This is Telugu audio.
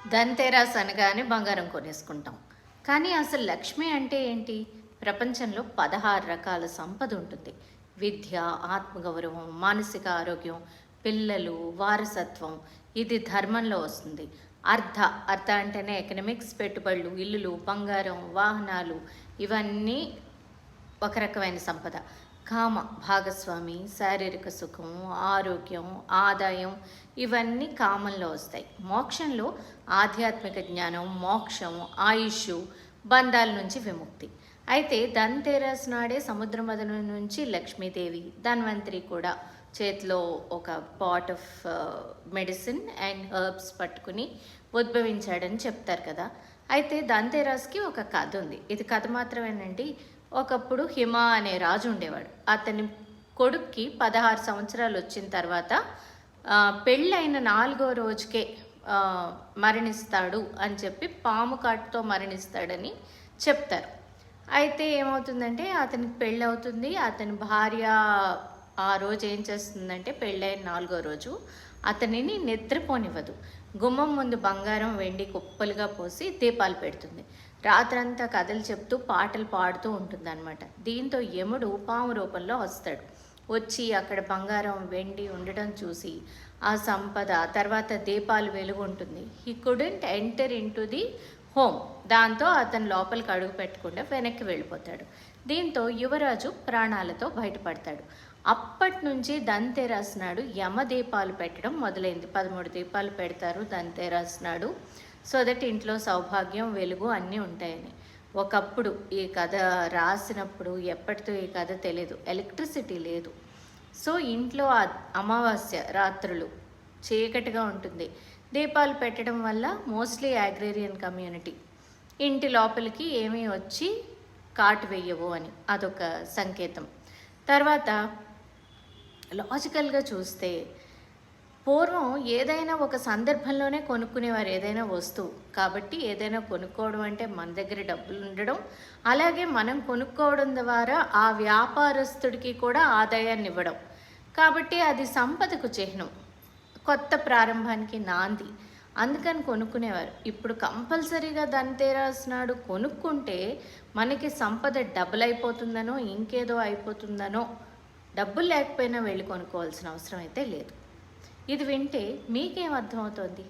ధన్‌తేరస్ అనగానే బంగారం కొనేసుకుంటాం. కానీ అసలు లక్ష్మి అంటే ఏంటి? ప్రపంచంలో 16 రకాల సంపద ఉంటుంది. విద్య, ఆత్మగౌరవం, మానసిక ఆరోగ్యం, పిల్లలు, వారసత్వం. ఇది ధర్మంలో వస్తుంది. అర్థ అంటేనే ఎకనామిక్స్, పెట్టుబడులు, ఇల్లులు, బంగారం, వాహనాలు ఇవన్నీ ఒక రకమైన సంపద. కామ, భాగస్వామి, శారీరక సుఖం, ఆరోగ్యం, ఆదాయం ఇవన్నీ కామంలో వస్తాయి. మోక్షంలో ఆధ్యాత్మిక జ్ఞానం, మోక్షం, ఆయుష్, బంధాల నుంచి విముక్తి. అయితే ధన్‌తేరస్ నాడే సముద్ర మథనం నుంచి లక్ష్మీదేవి, ధన్వంతరి కూడా చేతిలో ఒక pot of medicine and herbs పట్టుకుని ఉద్భవించాడని చెప్తారు కదా. అయితే ధన్‌తేరస్కి ఒక కథ ఉంది. ఇది కథ మాత్రమేనండి. ఒకప్పుడు హిమ అనే రాజు ఉండేవాడు. అతని కొడుక్కి 16 సంవత్సరాలు వచ్చిన తర్వాత పెళ్ళైన 4వ రోజుకే మరణిస్తాడు అని చెప్పి పాము కాటుతో మరణిస్తాడని చెప్తారు. అయితే ఏమవుతుందంటే అతనికి పెళ్ళి అవుతుంది. అతని భార్య ఆ రోజు ఏం చేస్తుందంటే పెళ్ళైన 4వ రోజు అతనిని నిద్రపోనివ్వదు. గుమ్మం ముందు బంగారం, వెండి కుప్పలుగా పోసి దీపాలు పెడుతుంది. రాత్రంతా కథలు చెప్తూ పాటలు పాడుతూ ఉంటుందన్నమాట. దీంతో యముడు పాము రూపంలో వస్తాడు. వచ్చి అక్కడ బంగారం, వెండి ఉండడం చూసి ఆ సంపద, తర్వాత దీపాలు వెలుగు ఉంటుంది. He couldn't enter in to the home. దాంతో అతను లోపలికి అడుగు పెట్టకుండా వెనక్కి వెళ్ళిపోతాడు. దీంతో యువరాజు ప్రాణాలతో బయటపడతాడు. అప్పటి నుంచి ధన్‌తేరస్ నాడు యమ దీపాలు పెట్టడం మొదలైంది. 13 దీపాలు పెడతారు ధన్‌తేరస్ నాడు. సో దట్ ఇంట్లో సౌభాగ్యం, వెలుగు అన్నీ ఉంటాయని. ఒకప్పుడు ఈ కథ రాసినప్పుడు ఎప్పటితో ఈ కథ తెలియదు, ఎలక్ట్రిసిటీ లేదు. సో ఇంట్లో అమావాస్య రాత్రులు చీకటిగా ఉంటుంది. దీపాలు పెట్టడం వల్ల మోస్ట్లీ అగ్రేరియన్ కమ్యూనిటీ ఇంటి లోపలికి ఏమీ వచ్చి కాటు వేయవు అని అదొక సంకేతం. తర్వాత లాజికల్గా చూస్తే పూర్వం ఏదైనా ఒక సందర్భంలోనే కొనుక్కునేవారు ఏదైనా వస్తువు. కాబట్టి ఏదైనా కొనుక్కోవడం అంటే మన దగ్గర డబ్బులు ఉండడం, అలాగే మనం కొనుక్కోవడం ద్వారా ఆ వ్యాపారస్తుడికి కూడా ఆదాయాన్ని ఇవ్వడం. కాబట్టి అది సంపదకు చిహ్నం, కొత్త ప్రారంభానికి నాంది. అందుకని కొనుక్కునేవారు. ఇప్పుడు కంపల్సరీగా ధన్‌తేరస్ నాడు కొనుక్కుంటే మనకి సంపద డబుల్ అయిపోతుందనో ఇంకేదో అయిపోతుందనో, డబ్బులు లేకపోయినా వెళ్ళి కొనుక్కోవాల్సిన అవసరం అయితే లేదు. ఇది వింటే మీకేం అర్థమవుతోంది?